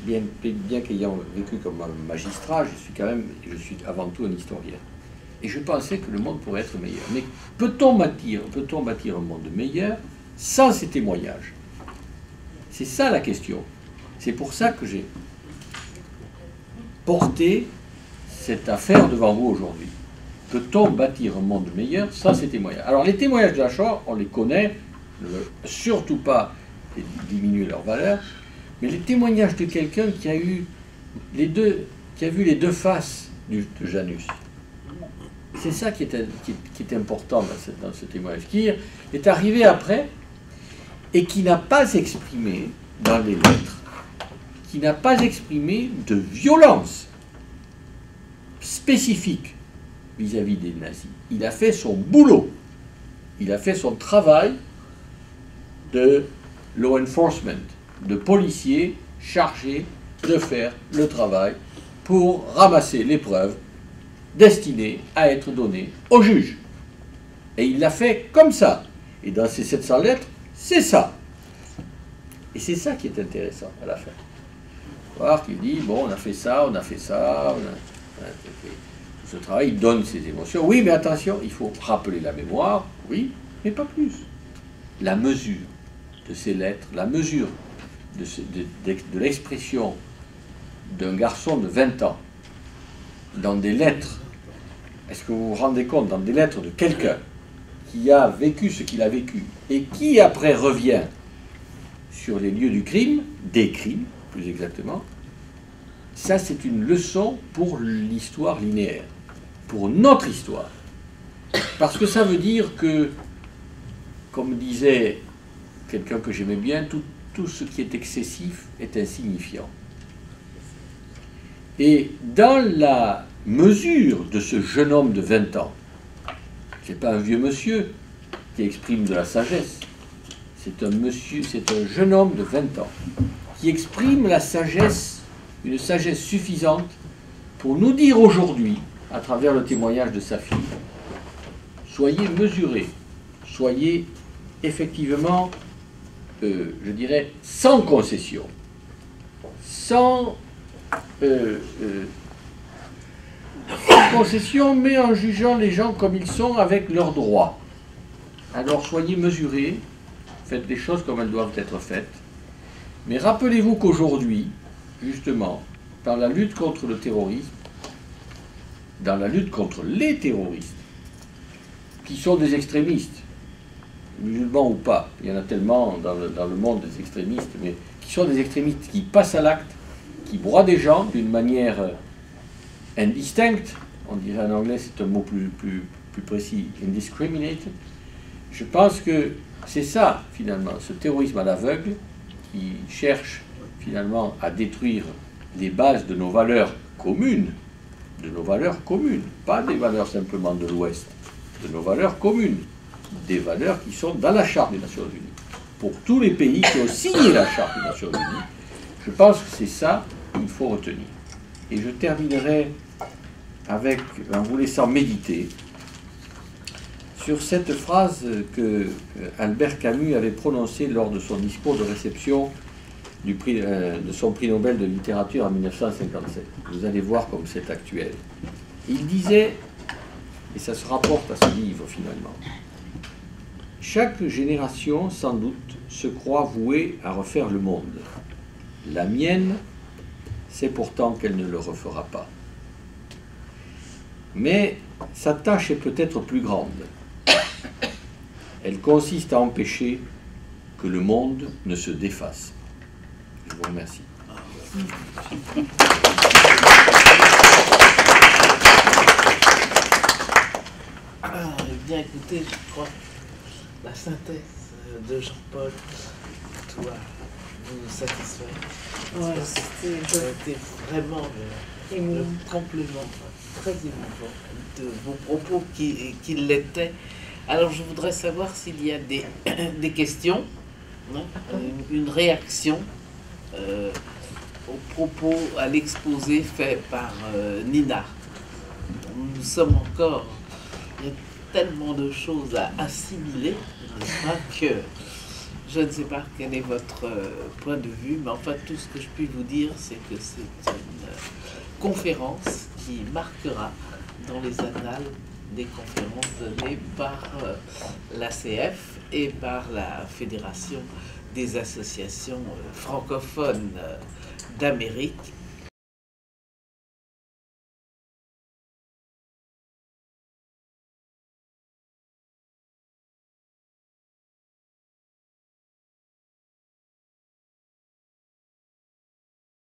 bien qu'ayant vécu comme un magistrat, je suis avant tout un historien. Et je pensais que le monde pourrait être meilleur. Mais peut-on bâtir un monde meilleur sans ces témoignages? C'est ça la question. C'est pour ça que j'ai porté cette affaire devant vous aujourd'hui. Peut-on bâtir un monde meilleur sans ces témoignages? Alors les témoignages de la Shoah, on les connaît, ne veut surtout pas diminuer leur valeur, mais les témoignages de quelqu'un qui a vu les deux faces de Janus. C'est ça qui est important dans ce témoignage, qui est arrivé après et qui n'a pas exprimé dans les lettres, qui n'a pas exprimé de violence spécifique vis-à-vis des nazis. Il a fait son boulot, il a fait son travail de law enforcement, de policier chargé de faire le travail pour ramasser les preuves destinées à être données au juge. Et il l'a fait comme ça. Et dans ces 700 lettres, c'est ça. Et c'est ça qui est intéressant à la fin. Voir qu'il dit, bon, on a fait ça, on a fait ça, on a fait ce travail, il donne ses émotions. Oui, mais attention, il faut rappeler la mémoire, oui, mais pas plus. La mesure de ces lettres, la mesure de l'expression d'un garçon de 20 ans dans des lettres, est-ce que vous vous rendez compte, dans des lettres de quelqu'un qui a vécu ce qu'il a vécu et qui après revient sur les lieux du crime, des crimes plus exactement, ça c'est une leçon pour l'histoire linéaire, pour notre histoire. Parce que ça veut dire que, comme disait quelqu'un que j'aimais bien, tout ce qui est excessif est insignifiant. Et dans la mesure de ce jeune homme de 20 ans, c'est pas un vieux monsieur qui exprime de la sagesse, c'est un jeune homme de 20 ans qui exprime la sagesse, une sagesse suffisante pour nous dire aujourd'hui, à travers le témoignage de sa fille, soyez mesurés, soyez effectivement, je dirais, sans concession. sans concession, mais en jugeant les gens comme ils sont avec leurs droits. Alors soyez mesurés, faites les choses comme elles doivent être faites, mais rappelez-vous qu'aujourd'hui, justement, dans la lutte contre le terrorisme, dans la lutte contre les terroristes, qui sont des extrémistes, musulmans ou pas, il y en a tellement dans le monde des extrémistes, mais qui sont des extrémistes qui passent à l'acte, qui broient des gens d'une manière indistincte, on dirait en anglais, c'est un mot plus précis, indiscriminate. Je pense que c'est ça, finalement, ce terrorisme à l'aveugle, qui cherche, finalement, à détruire les bases de nos valeurs communes, pas des valeurs simplement de l'Ouest, de nos valeurs communes, des valeurs qui sont dans la Charte des Nations Unies. Pour tous les pays qui ont signé la Charte des Nations Unies, je pense que c'est ça qu'il faut retenir. Et je terminerai en vous laissant méditer sur cette phrase que Albert Camus avait prononcée lors de son discours de réception de son prix Nobel de littérature en 1957. Vous allez voir comme c'est actuel. Il disait, et ça se rapporte à ce livre finalement, « Chaque génération, sans doute, se croit vouée à refaire le monde. La mienne, c'est pourtant qu'elle ne le refera pas. Mais sa tâche est peut-être plus grande. Elle consiste à empêcher que le monde ne se défasse. » Je vous remercie. Bien écoutez, je crois que la synthèse de Jean-Paul doit vous satisfaire. Ouais, Ça a été vraiment le complément très émouvant de vos propos qui l'étaient. Alors je voudrais savoir s'il y a des questions, hein, une réaction aux propos, à l'exposé fait par Nina. Nous sommes encore, il y a tellement de choses à assimiler, que je ne sais pas quel est votre point de vue, mais enfin tout ce que je puis vous dire, c'est que c'est une conférence qui marquera dans les annales des conférences données par l'ACF et par la Fédération des associations francophones d'Amérique